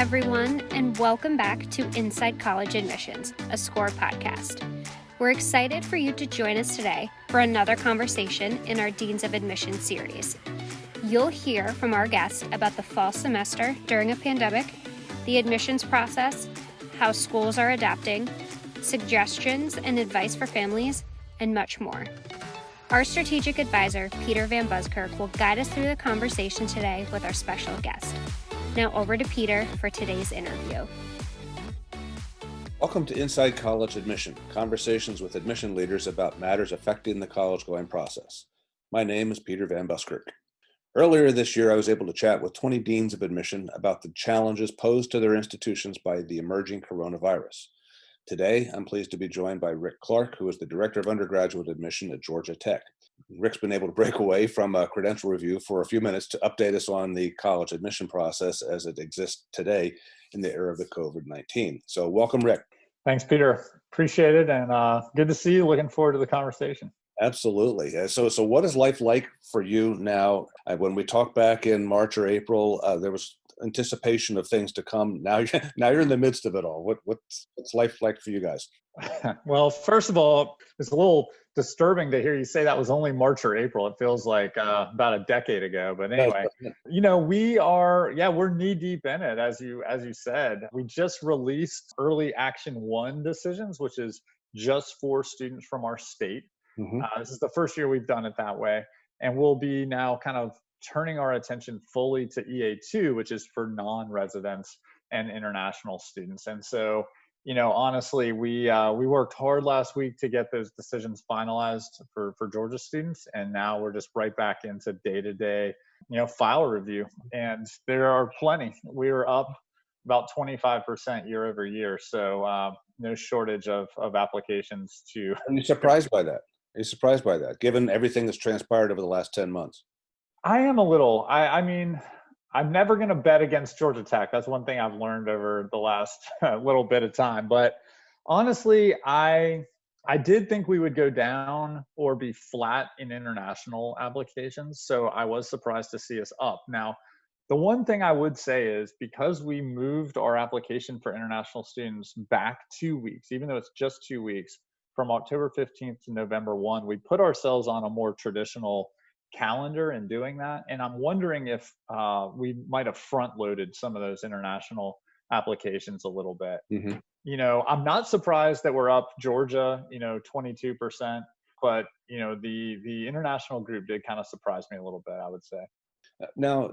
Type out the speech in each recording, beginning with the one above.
everyone, and welcome back to Inside College Admissions, a Scoir podcast. We're excited for you to join us today for another conversation in our Deans of Admission series. You'll hear from our guests about the fall semester during a pandemic, the admissions process, how schools are adapting, suggestions and advice for families, and much more. Our strategic advisor, Peter Van Buskirk, will guide us through the conversation today with our special guest. Now over to Peter for today's interview. Welcome to Inside College Admission, conversations with admission leaders about matters affecting the college-going process. My name is Peter Van Buskirk. Earlier this year, I was able to chat with 20 deans of admission about the challenges posed to their institutions by the emerging coronavirus. Today, I'm pleased to be joined by Rick Clark, who is the Director of Undergraduate Admission at Georgia Tech. Rick's been able to break away from a credential review for a few minutes to update us on the college admission process as it exists today in the era of the COVID-19. So welcome, Rick. Thanks, Peter. Appreciate it. And good to see you. Looking forward to the conversation. Absolutely. So what is life like for you now? When we talked back in March or April, there was anticipation of things to come. Now you're in the midst of it all. What's life like for you guys? Well, first of all, it's a little disturbing to hear you say that was only March or April. It feels like about a decade ago. But anyway, we're knee deep in it, as you said. We just released early action 1 decisions, which is just for students from our state. Mm-hmm. This is the first year we've done it that way. And we'll be now kind of turning our attention fully to EA2, which is for non-residents and international students. And so, honestly, we worked hard last week to get those decisions finalized for Georgia students. And now we're just right back into day-to-day, file review. And there are plenty. We were up about 25% year over year. So no shortage of applications to. Are you surprised by that? Given everything that's transpired over the last 10 months? I am a little. I mean, I'm never going to bet against Georgia Tech. That's one thing I've learned over the last little bit of time. But honestly, I did think we would go down or be flat in international applications. So I was surprised to see us up. Now, the one thing I would say is because we moved our application for international students back 2 weeks, even though it's just 2 weeks, from October 15th to November 1, we put ourselves on a more traditional calendar in doing that. And I'm wondering if we might have front loaded some of those international applications a little bit. Mm-hmm. I'm not surprised that we're up Georgia, 22%, but the international group did kind of surprise me a little bit, I would say. Now,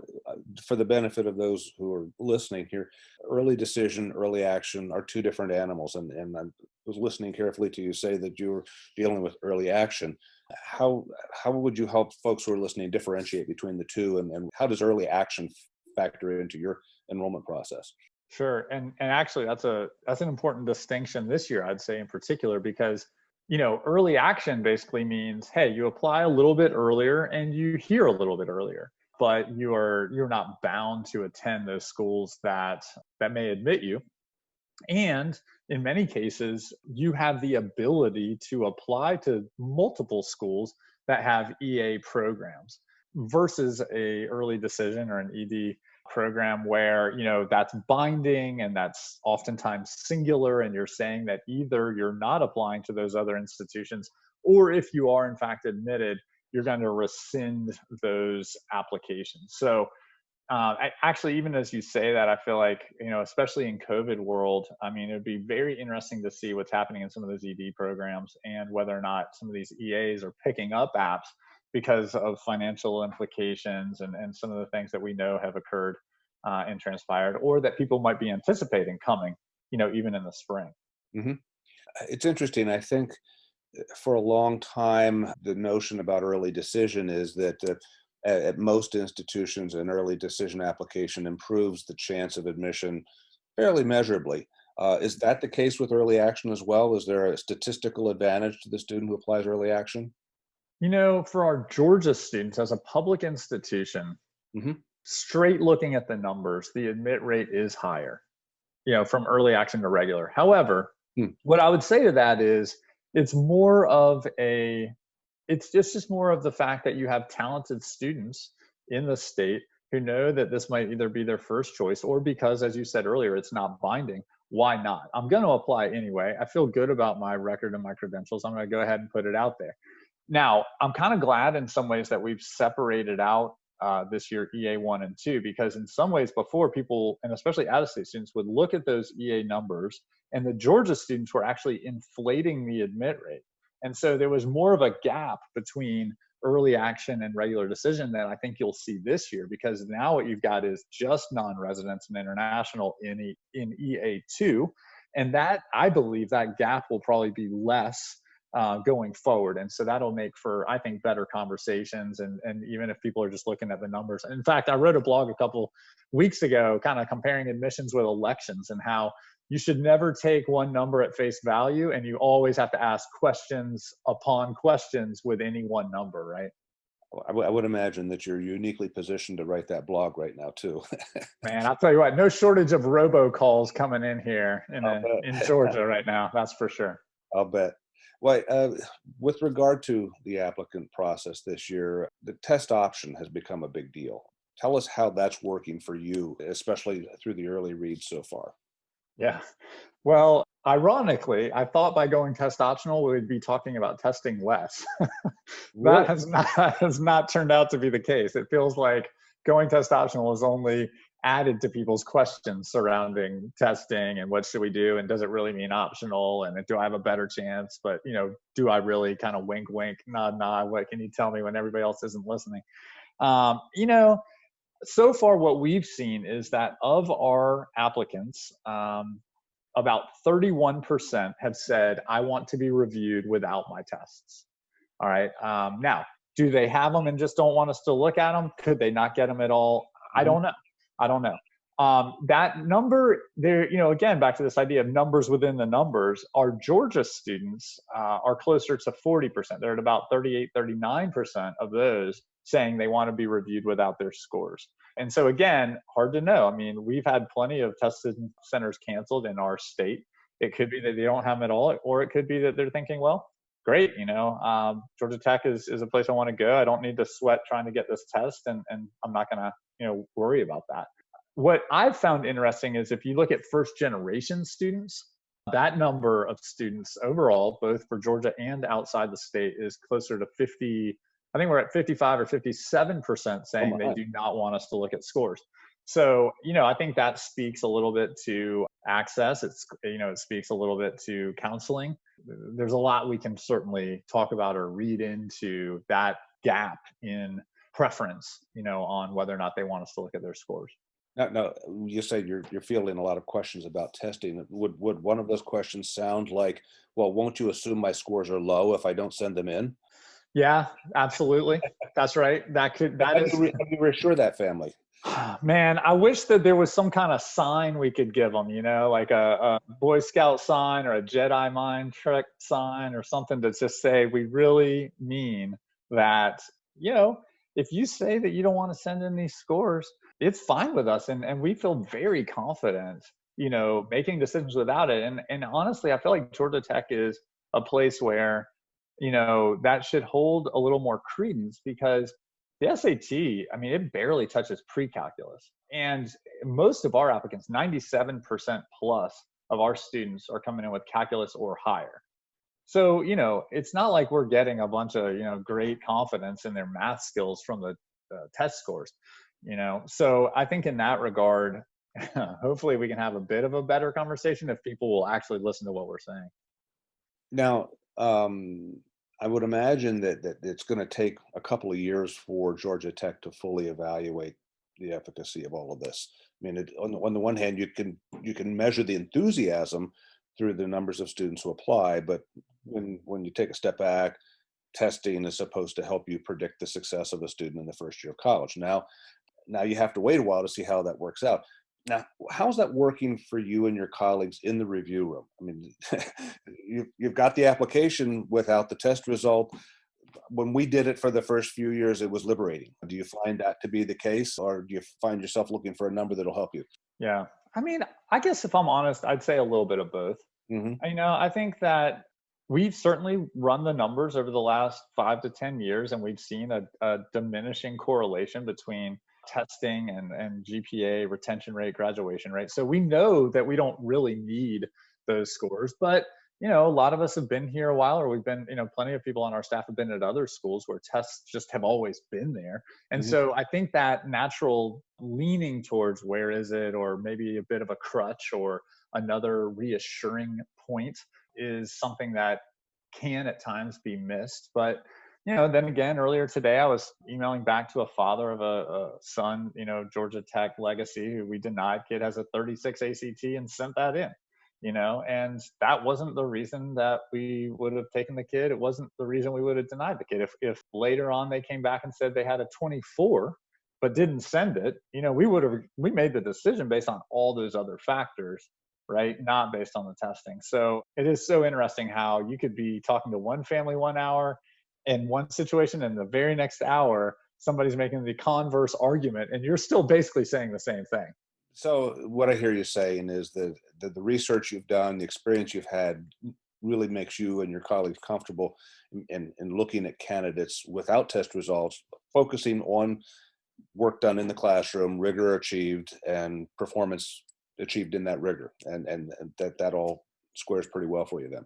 for the benefit of those who are listening here, early decision, early action are two different animals. And I was listening carefully to you say that you were dealing with early action. How would you help folks who are listening differentiate between the two? And how does early action factor into your enrollment process? Sure. And actually, that's an important distinction this year, I'd say in particular, because early action basically means, hey, you apply a little bit earlier and you hear a little bit earlier. But you're not bound to attend those schools that may admit you. And in many cases, you have the ability to apply to multiple schools that have EA programs versus a early decision or an ED program where, that's binding and that's oftentimes singular. And you're saying that either you're not applying to those other institutions, or if you are in fact admitted, you're going to rescind those applications. So actually, even as you say that, I feel like, especially in COVID world, I mean, it'd be very interesting to see what's happening in some of those ED programs and whether or not some of these EAs are picking up apps because of financial implications and some of the things that we know have occurred and transpired, or that people might be anticipating coming, even in the spring. Mm-hmm. It's interesting. I think for a long time, the notion about early decision is that at most institutions, an early decision application improves the chance of admission fairly measurably. Is that the case with early action as well? Is there a statistical advantage to the student who applies early action? For our Georgia students, as a public institution, mm-hmm. straight looking at the numbers, the admit rate is higher, from early action to regular. However, what I would say to that is, it's just more of the fact that you have talented students in the state who know that this might either be their first choice or because, as you said earlier, it's not binding. Why not? I'm going to apply anyway. I feel good about my record and my credentials. I'm going to go ahead and put it out there. Now, I'm kind of glad in some ways that we've separated out this year EA1 and 2, because in some ways before, people, and especially out-of-state students, would look at those EA numbers, and the Georgia students were actually inflating the admit rate. And so there was more of a gap between early action and regular decision that I think you'll see this year, because now what you've got is just non-residents and international in EA2. And that, I believe that gap will probably be less going forward. And so that'll make for, I think, better conversations. And even if people are just looking at the numbers. In fact, I wrote a blog a couple weeks ago, kind of comparing admissions with elections, and how you should never take one number at face value, and you always have to ask questions upon questions with any one number, right? I would imagine that you're uniquely positioned to write that blog right now too. Man, I'll tell you what, no shortage of robocalls coming in here in Georgia right now. That's for sure. I'll bet. Well, with regard to the applicant process this year, the test option has become a big deal. Tell us how that's working for you, especially through the early reads so far. Yeah. Well, ironically, I thought by going test optional, we'd be talking about testing less. Really? That has not turned out to be the case. It feels like going test optional has only added to people's questions surrounding testing and what should we do, and does it really mean optional, and do I have a better chance, but do I really, kind of wink wink, nod nod, what can you tell me when everybody else isn't listening? So far what we've seen is that of our applicants, about 31% have said, I want to be reviewed without my tests. All right. Now, do they have them and just don't want us to look at them? Could they not get them at all? I don't know. That number there, again, back to this idea of numbers within the numbers, our Georgia students are closer to 40%. They're at about 38, 39% of those saying they want to be reviewed without their scores. And so again, hard to know. I mean, we've had plenty of testing centers canceled in our state. It could be that they don't have them at all, or it could be that they're thinking, well, great, Georgia Tech is a place I want to go. I don't need to sweat trying to get this test, and I'm not going to, worry about that. What I've found interesting is if you look at first generation students, that number of students overall, both for Georgia and outside the state, is closer to 50. I think we're at 55 or 57% saying they do not want us to look at scores. So, I think that speaks a little bit to access. It speaks a little bit to counseling. There's a lot we can certainly talk about or read into that gap in preference, on whether or not they want us to look at their scores. Now, you say you're fielding a lot of questions about testing. Would one of those questions sound like, well, won't you assume my scores are low if I don't send them in? Yeah, absolutely. That's right. How do you reassure that family? Man, I wish that there was some kind of sign we could give them, like a Boy Scout sign or a Jedi mind trick sign or something to just say, we really mean that, if you say that you don't want to send in these scores, it's fine with us. And we feel very confident, making decisions without it. And honestly, I feel like Georgia Tech is a place where, that should hold a little more credence, because the SAT, I mean, it barely touches pre-calculus. And most of our applicants, 97% plus of our students, are coming in with calculus or higher. So, it's not like we're getting a bunch of, great confidence in their math skills from the test scores, So I think in that regard, hopefully we can have a bit of a better conversation if people will actually listen to what we're saying. Now, I would imagine that it's going to take a couple of years for Georgia Tech to fully evaluate the efficacy of all of this. I mean, on the one hand, you can measure the enthusiasm through the numbers of students who apply, but when you take a step back, testing is supposed to help you predict the success of a student in the first year of college. Now you have to wait a while to see how that works out. Now, how's that working for you and your colleagues in the review room? I mean, you've got the application without the test result. When we did it for the first few years, it was liberating. Do you find that to be the case, or do you find yourself looking for a number that'll help you? Yeah. I mean, I guess if I'm honest, I'd say a little bit of both. Mm-hmm. I think that we've certainly run the numbers over the last 5 to 10 years, and we've seen a diminishing correlation between testing and GPA, retention rate, graduation rate. So we know that we don't really need those scores, but a lot of us have been here a while, or we've been, plenty of people on our staff have been at other schools where tests just have always been there. And so I think that natural leaning towards where is it, or maybe a bit of a crutch or another reassuring point, is something that can at times be missed. But then again, earlier today, I was emailing back to a father of a son, Georgia Tech legacy, who we denied. Kid has a 36 ACT and sent that in, and that wasn't the reason that we would have taken the kid. It wasn't the reason we would have denied the kid. If later on they came back and said they had a 24, but didn't send it, we made the decision based on all those other factors, right? Not based on the testing. So it is so interesting how you could be talking to one family 1 hour in one situation, and the very next hour, somebody's making the converse argument, and you're still basically saying the same thing. So what I hear you saying is that the research you've done, the experience you've had, really makes you and your colleagues comfortable in looking at candidates without test results, focusing on work done in the classroom, rigor achieved, and performance achieved in that rigor, and that all squares pretty well for you then.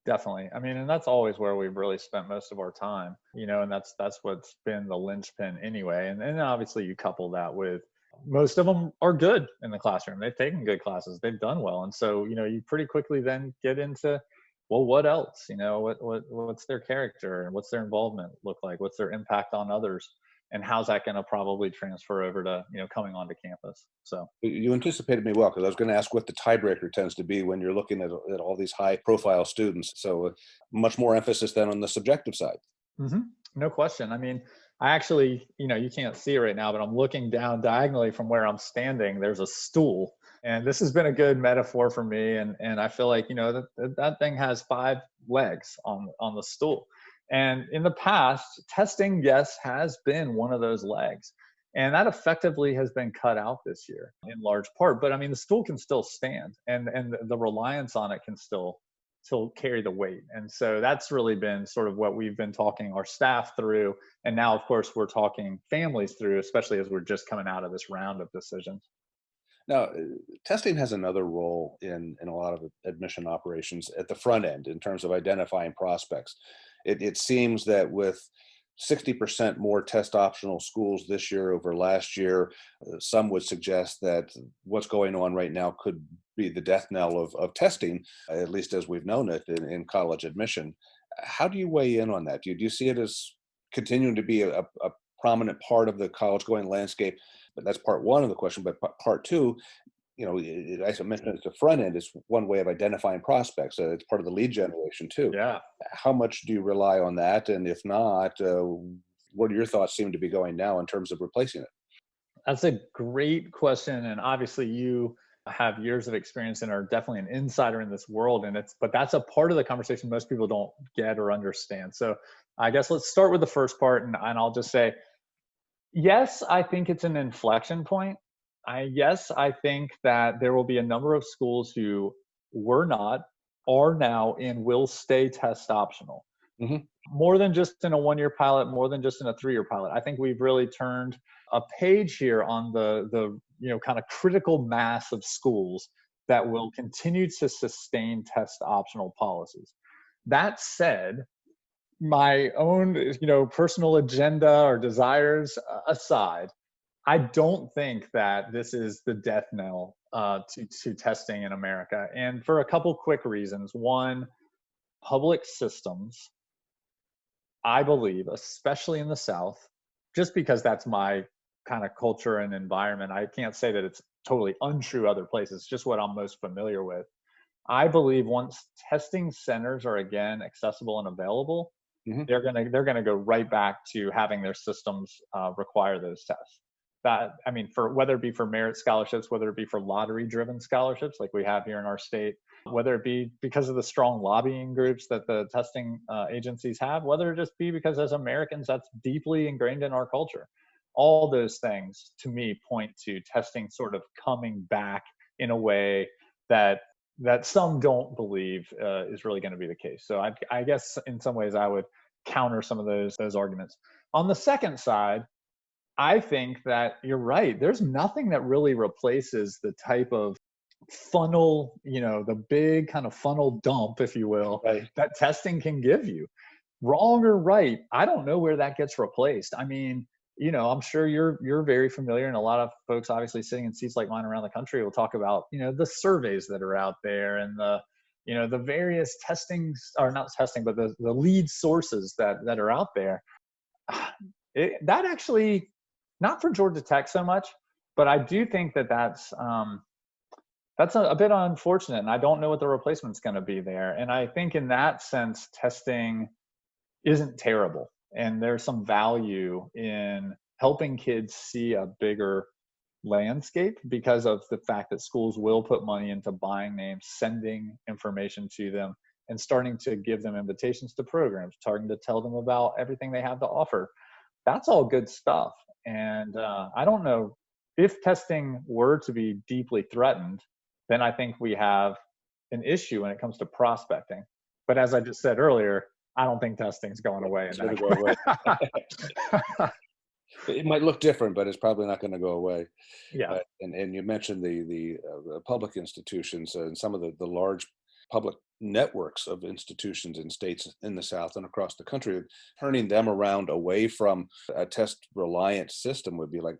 Definitely. I mean, and that's always where we've really spent most of our time, and that's what's been the linchpin anyway. And then obviously you couple that with most of them are good in the classroom. They've taken good classes. They've done well. And so, you pretty quickly then get into, well, what else? What's their character, and what's their involvement look like? What's their impact on others? And how's that going to probably transfer over to, coming onto campus? So you anticipated me well, because I was going to ask what the tiebreaker tends to be when you're looking at all these high profile students. So much more emphasis then on the subjective side. Mm-hmm. No question. I mean, I actually, you can't see it right now, but I'm looking down diagonally from where I'm standing. There's a stool, and this has been a good metaphor for me. And I feel like, that thing has 5 legs on the stool. And in the past, testing, yes, has been one of those legs. And that effectively has been cut out this year in large part. But I mean, the stool can still stand, and the reliance on it can still carry the weight. And so that's really been sort of what we've been talking our staff through. And now, of course, we're talking families through, especially as we're just coming out of this round of decisions. Now, testing has another role in a lot of admission operations at the front end in terms of identifying prospects. It seems that with 60% more test optional schools this year over last year, some would suggest that what's going on right now could be the death knell of testing, at least as we've known it in college admission. How do you weigh in on that? Do you see it as continuing to be a prominent part of the college going landscape? But that's part one of the question. But part two, as I mentioned, it's the front end is one way of identifying prospects. It's part of the lead generation too. Yeah. How much do you rely on that? And if not, what are your thoughts seem to be going now in terms of replacing it? That's a great question. And obviously you have years of experience and are definitely an insider in this world. But that's a part of the conversation most people don't get or understand. So I guess let's start with the first part. And I'll just say, yes, I think it's an inflection point. Yes, I think that there will be a number of schools who were not, are now, and will stay test optional. Mm-hmm. More than just in a 1-year pilot, more than just in a 3-year pilot. I think we've really turned a page here on the kind of critical mass of schools that will continue to sustain test optional policies. That said, my own personal agenda or desires aside, I don't think that this is the death knell to testing in America, and for a couple quick reasons. One, public systems, I believe, especially in the South, just because that's my kind of culture and environment. I can't say that it's totally untrue other places, just what I'm most familiar with. I believe once testing centers are again accessible and available, mm-hmm. they're gonna go right back to having their systems require those tests. For whether it be for merit scholarships, whether it be for lottery-driven scholarships like we have here in our state, whether it be because of the strong lobbying groups that the testing agencies have, whether it just be because as Americans that's deeply ingrained in our culture. All those things to me point to testing sort of coming back in a way that some don't believe is really going to be the case. So I guess in some ways I would counter some of those arguments. On the second side, I think that you're right. There's nothing that really replaces the type of funnel, the big kind of funnel dump, if you will, Right. that testing can give you. Wrong or right, I don't know where that gets replaced. I mean, I'm sure you're very familiar, and a lot of folks obviously sitting in seats like mine around the country will talk about, the surveys that are out there, and the various testings, or not testing, but the lead sources that are out there. That actually, not for Georgia Tech so much, but I do think that's a bit unfortunate, and I don't know what the replacement's going to be there. And I think in that sense, testing isn't terrible, and there's some value in helping kids see a bigger landscape because of the fact that schools will put money into buying names, sending information to them, and starting to give them invitations to programs, starting to tell them about everything they have to offer. That's all good stuff. And I don't know, if testing were to be deeply threatened, then I think we have an issue when it comes to prospecting. But as I just said earlier, I don't think testing's going away. It's going to go away. It might look different, but it's probably not going to go away. Yeah. And you mentioned the public institutions and some of the large public networks of institutions in states in the South and across the country. Turning them around away from a test reliant system would be like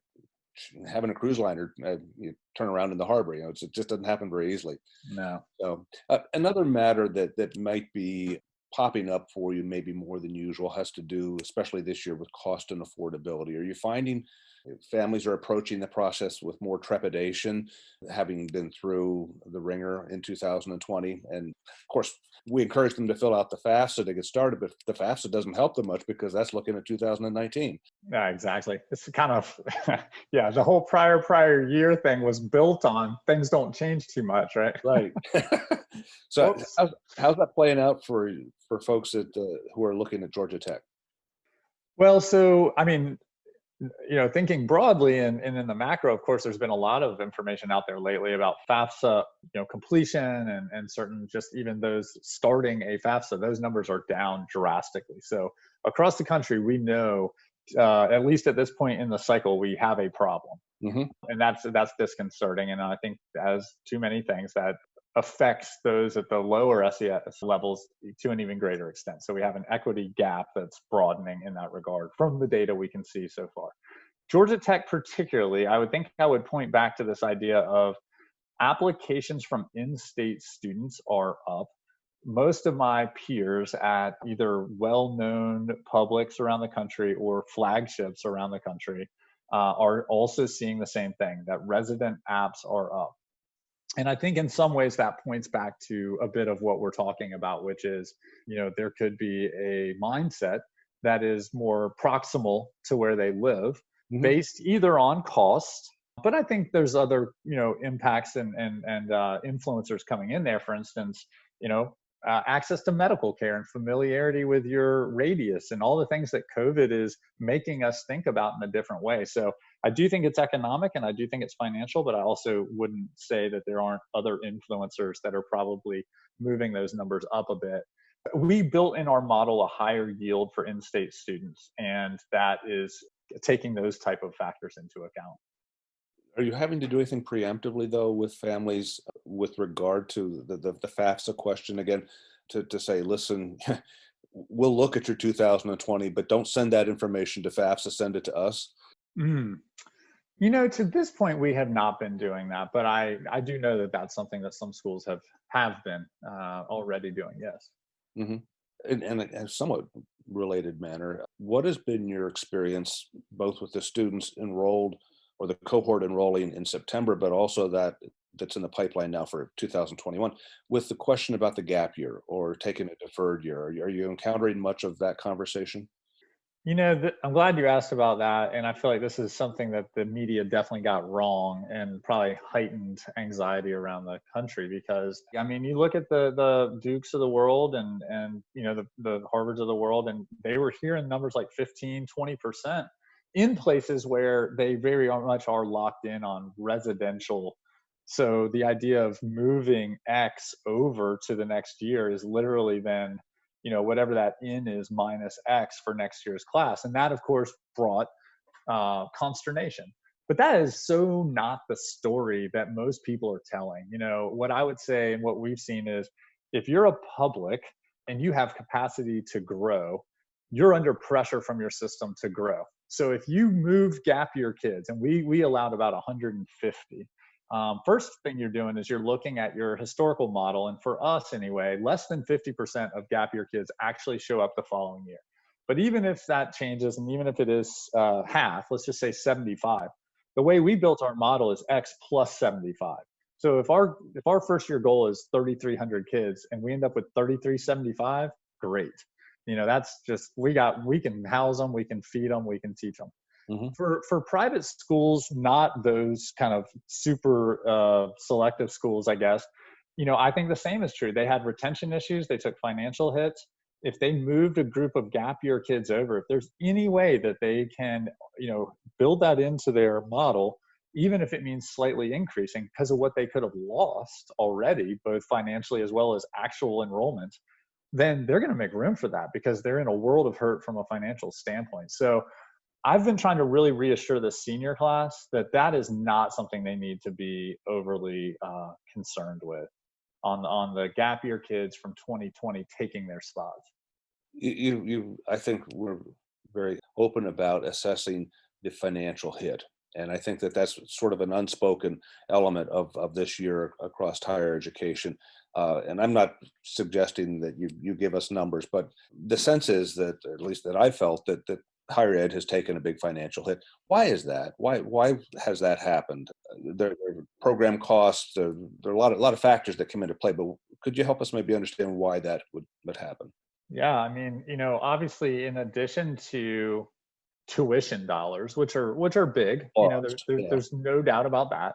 having a cruise liner you turn around in the harbor. It just doesn't happen very easily. No. So another matter that might be popping up for you maybe more than usual has to do, especially this year, with cost and affordability. Are you finding families are approaching the process with more trepidation, having been through the ringer in 2020? And of course, we encourage them to fill out the FAFSA to get started, but the FAFSA doesn't help them much because that's looking at 2019. Yeah, exactly. It's kind of, yeah, the whole prior year thing was built on things don't change too much, right? Right. So how's that playing out for folks who are looking at Georgia Tech? Well, so, I mean, thinking broadly and in the macro, of course, there's been a lot of information out there lately about FAFSA, completion and certain, just even those starting a FAFSA, those numbers are down drastically. So across the country, we know, at least at this point in the cycle, we have a problem. Mm-hmm. And that's disconcerting. And I think, as too many things, that affects those at the lower SES levels to an even greater extent. So we have an equity gap that's broadening in that regard from the data we can see so far. Georgia Tech particularly, I would point back to this idea of applications from in-state students are up. Most of my peers at either well-known publics around the country or flagships around the country are also seeing the same thing, that resident apps are up. And I think in some ways that points back to a bit of what we're talking about, which is, there could be a mindset that is more proximal to where they live, mm-hmm. based either on cost, but I think there's other, impacts and influencers coming in there. For instance, access to medical care and familiarity with your radius and all the things that COVID is making us think about in a different way. So I do think it's economic and I do think it's financial, but I also wouldn't say that there aren't other influencers that are probably moving those numbers up a bit. We built in our model a higher yield for in-state students, and that is taking those type of factors into account. Are you having to do anything preemptively, though, with families with regard to the FAFSA question again, to say, listen, we'll look at your 2020, but don't send that information to FAFSA, send it to us? To this point, we have not been doing that, but I do know that that's something that some schools have been already doing, yes. Mm-hmm. And in a somewhat related manner, what has been your experience both with the students enrolled or the cohort enrolling in September, but also that's in the pipeline now for 2021, with the question about the gap year or taking a deferred year? Are you encountering much of that conversation? I'm glad you asked about that. And I feel like this is something that the media definitely got wrong and probably heightened anxiety around the country, because, I mean, you look at the Dukes of the world and the Harvards of the world, and they were hearing numbers like 15, 20% in places where they very much are locked in on residential. So the idea of moving X over to the next year is literally then, whatever that in is minus X for next year's class. And that, of course, brought consternation. But that is so not the story that most people are telling. What I would say and what we've seen is, if you're a public and you have capacity to grow, you're under pressure from your system to grow. So if you moved gap year kids, and we allowed about 150, first thing you're doing is you're looking at your historical model. And for us anyway, less than 50% of gap year kids actually show up the following year. But even if that changes, and even if it is half, let's just say 75, the way we built our model is X plus 75. So if our first year goal is 3,300 kids and we end up with 3,375, great. That's just, we can house them, we can feed them, we can teach them. Mm-hmm. For private schools, not those kind of super selective schools, I guess, I think the same is true. They had retention issues. They took financial hits. If they moved a group of gap year kids over, if there's any way that they can, build that into their model, even if it means slightly increasing because of what they could have lost already, both financially as well as actual enrollment, then they're going to make room for that because they're in a world of hurt from a financial standpoint. So I've been trying to really reassure the senior class that that is not something they need to be overly concerned with on the gap year kids from 2020 taking their spots. I think we're very open about assessing the financial hit. And I think that that's sort of an unspoken element of this year across higher education. And I'm not suggesting that you give us numbers, but the sense is that, at least that I felt, that higher ed has taken a big financial hit. Why is that? Why has that happened? There are program costs. There are a lot of factors that come into play. But could you help us maybe understand why that would happen? Yeah, I mean, obviously, in addition to tuition dollars, which are big, there's no doubt about that.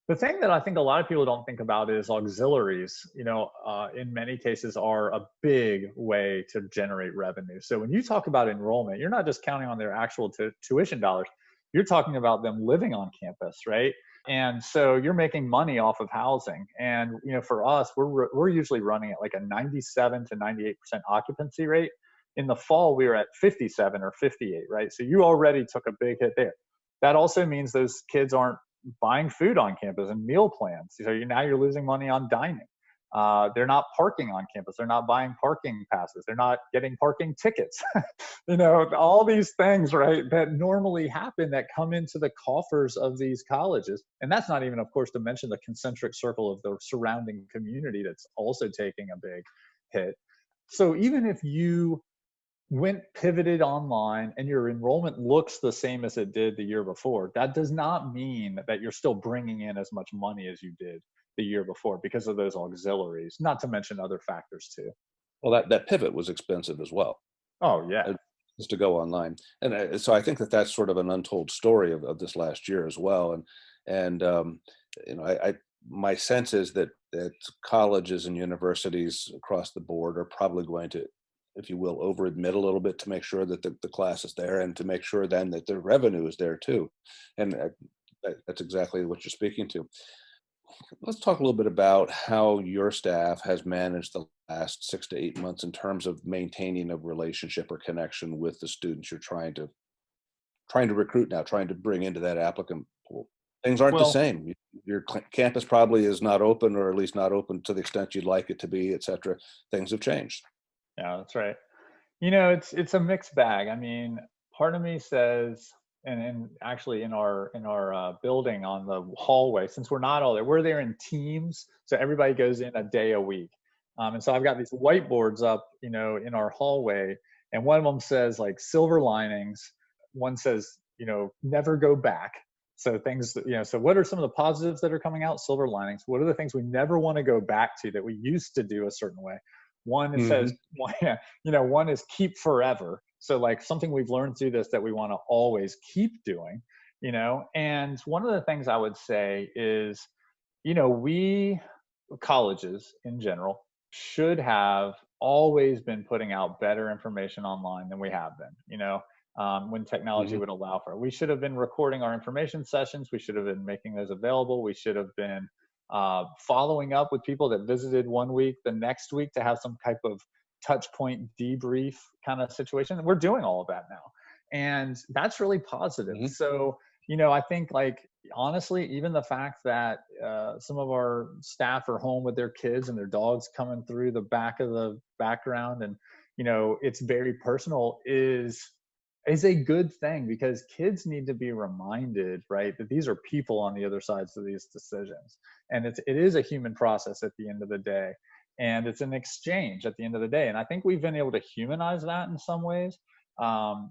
The thing that I think a lot of people don't think about is auxiliaries, in many cases are a big way to generate revenue. So when you talk about enrollment, you're not just counting on their actual tuition dollars, you're talking about them living on campus, right? And so you're making money off of housing. And, for us, we're usually running at like a 97 to 98% occupancy rate. In the fall, we were at 57 or 58, right? So you already took a big hit there. That also means those kids aren't buying food on campus and meal plans. So now you're losing money on dining. They're not parking on campus. They're not buying parking passes. They're not getting parking tickets. All these things, right, that normally happen that come into the coffers of these colleges. And that's not even, of course, to mention the concentric circle of the surrounding community that's also taking a big hit. So even if you pivoted online and your enrollment looks the same as it did the year before, that does not mean that you're still bringing in as much money as you did the year before because of those auxiliaries, not to mention other factors too. Well, that pivot was expensive as well. Oh yeah. Just to go online. And so I think that that's sort of an untold story of this last year as well. And my sense is that colleges and universities across the board are probably going to, if you will, over admit a little bit to make sure that the class is there, and to make sure then that the revenue is there too. And that's exactly what you're speaking to. Let's talk a little bit about how your staff has managed the last 6 to 8 months in terms of maintaining a relationship or connection with the students you're trying to recruit now, trying to bring into that applicant pool. Things aren't the same. Your campus probably is not open, or at least not open to the extent you'd like it to be, et cetera. Things have changed. Yeah, that's right. It's a mixed bag. I mean, part of me says, and actually in our building on the hallway, since we're not all there, we're there in teams, so everybody goes in a day a week. And so I've got these whiteboards up, in our hallway, and one of them says like silver linings. One says, never go back. So things, so what are some of the positives that are coming out? Silver linings. What are the things we never want to go back to that we used to do a certain way? One, it says, one is keep forever. So like something we've learned through this that we want to always keep doing, and one of the things I would say is, we colleges in general should have always been putting out better information online than we have been, when technology would allow for it. We should have been recording our information sessions. We should have been making those available. We should have been following up with people that visited one week, the next week, to have some type of touch point debrief kind of situation. And we're doing all of that now. And that's really positive. Mhm. So, I think, like, honestly, even the fact that some of our staff are home with their kids and their dogs coming through the back of the background, and it's very personal, is a good thing, because kids need to be reminded, right, that these are people on the other sides of these decisions, and it is a human process at the end of the day, and it's an exchange at the end of the day. And I think we've been able to humanize that in some ways,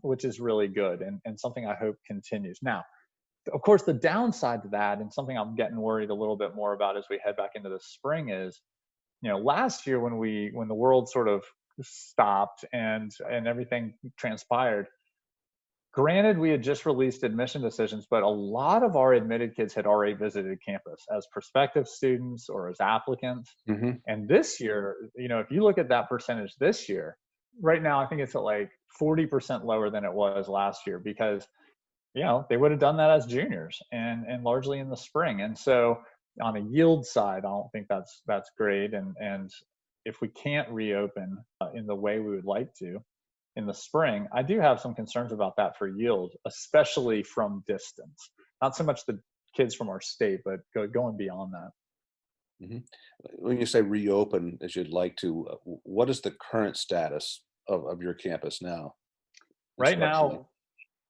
which is really good, and something I hope continues. Now, of course, the downside to that, and something I'm getting worried a little bit more about as we head back into the spring, is, last year, when the world sort of stopped and everything transpired. Granted, we had just released admission decisions, but a lot of our admitted kids had already visited campus as prospective students or as applicants. Mhm. And this year, if you look at that percentage this year, right now, I think it's at like 40% lower than it was last year, because they would have done that as juniors and largely in the spring. And so, on a yield side, I don't think that's great. And if we can't reopen in the way we would like to in the spring, I do have some concerns about that for yield, especially from distance. Not so much the kids from our state, but going beyond that. Mhm. When you say reopen as you'd like to, what is the current status of your campus now, Right instructionally?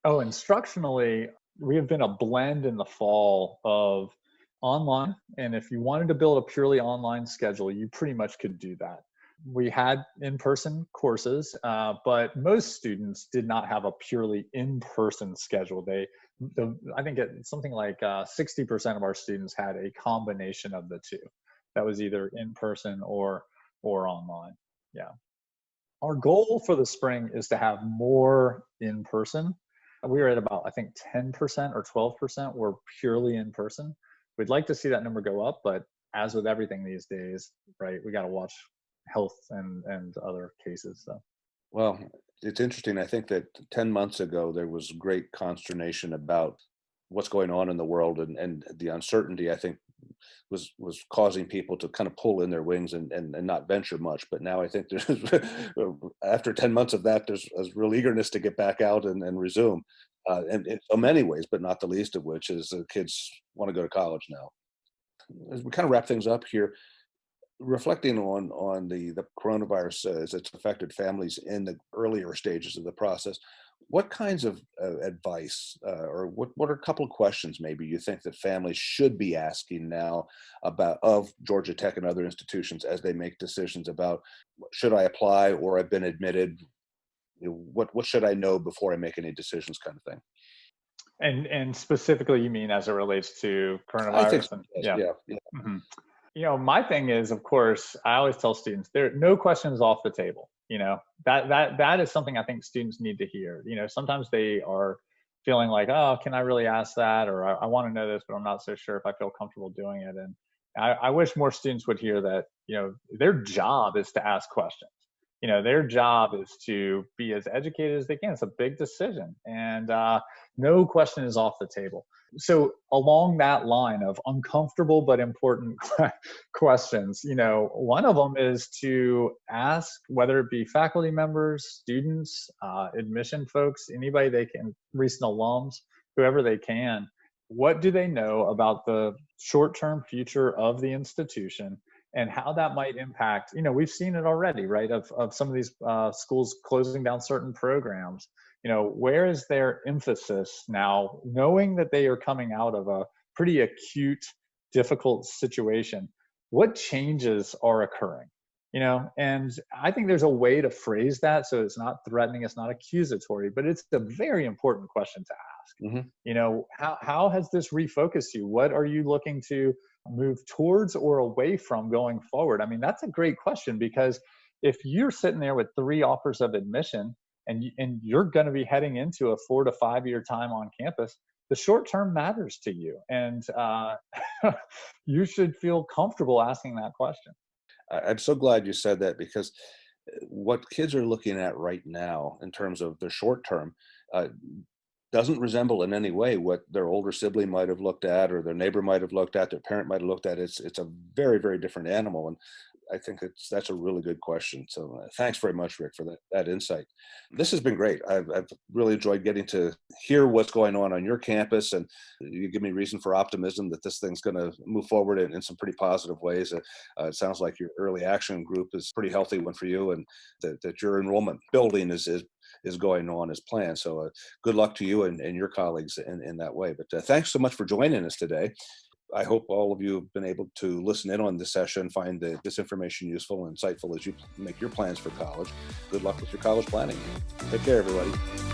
now, instructionally, we have been a blend in the fall of online. And if you wanted to build a purely online schedule, you pretty much could do that. We had in-person courses, but most students did not have a purely in-person schedule. I think something like 60% of our students had a combination of the two. That was either in person or online. Yeah. Our goal for the spring is to have more in person. We are at about, I think, 10% or 12% were purely in person. We'd like to see that number go up, but as with everything these days, right, we got to watch health and other cases. So. Well, it's interesting. I think that 10 months ago, there was great consternation about what's going on in the world, and the uncertainty, I think, was causing people to kind of pull in their wings and not venture much. But now I think there's, after 10 months of that, there's a real eagerness to get back out and resume. And in so many ways, but not the least of which is the kids want to go to college now. As we kind of wrap things up here, reflecting on the coronavirus as it's affected families in the earlier stages of the process, what kinds of advice or what are a couple of questions maybe you think that families should be asking now about of Georgia Tech and other institutions as they make decisions about, should I apply, or I've been admitted, what should I know before I make any decisions, kind of thing? And specifically, you mean as it relates to I think coronavirus? so, And yes. yeah. Yeah, yeah. Mhm. My thing is, of course, I always tell students, there no questions off the table. That is something I think students need to hear. Sometimes they are feeling like, oh, can I really ask that? Or I want to know this, but I'm not so sure if I feel comfortable doing it. And I wish more students would hear that, their job is to ask questions. Their job is to be as educated as they can. It's a big decision, and no question is off the table. So along that line of uncomfortable but important questions, one of them is to ask, whether it be faculty members, students, admission folks, anybody they can, recent alums, whoever they can, what do they know about the short-term future of the institution, and how that might impact, we've seen it already, right, of some of these schools closing down certain programs. Where is their emphasis now, knowing that they are coming out of a pretty acute, difficult situation? What changes are occurring? And I think there's a way to phrase that so it's not threatening, it's not accusatory, but it's a very important question to ask. Hmm. How has this refocused you? What are you looking to move towards or away from going forward? I mean, that's a great question, because if you're sitting there with 3 offers of admission, and you're going to be heading into a 4 to 5 year time on campus, the short term matters to you, and you should feel comfortable asking that question. I'm so glad you said that, because what kids are looking at right now in terms of the short term uh, doesn't resemble in any way what their older sibling might have looked at, or their neighbor might have looked at, their parent might have looked at. It's a very, very different animal. And I think that's a really good question. So thanks very much, Rick, for that insight. This has been great. I've really enjoyed getting to hear what's going on your campus, and you give me reason for optimism that this thing's going to move forward in some pretty positive ways. It sounds like your early action group is a pretty healthy one for you, and that your enrollment building is going on as planned. So good luck to you and your colleagues in that way. But thanks so much for joining us today. I hope all of you have been able to listen in on this session, find this information useful and insightful as you make your plans for college. Good luck with your college planning. Take care, everybody.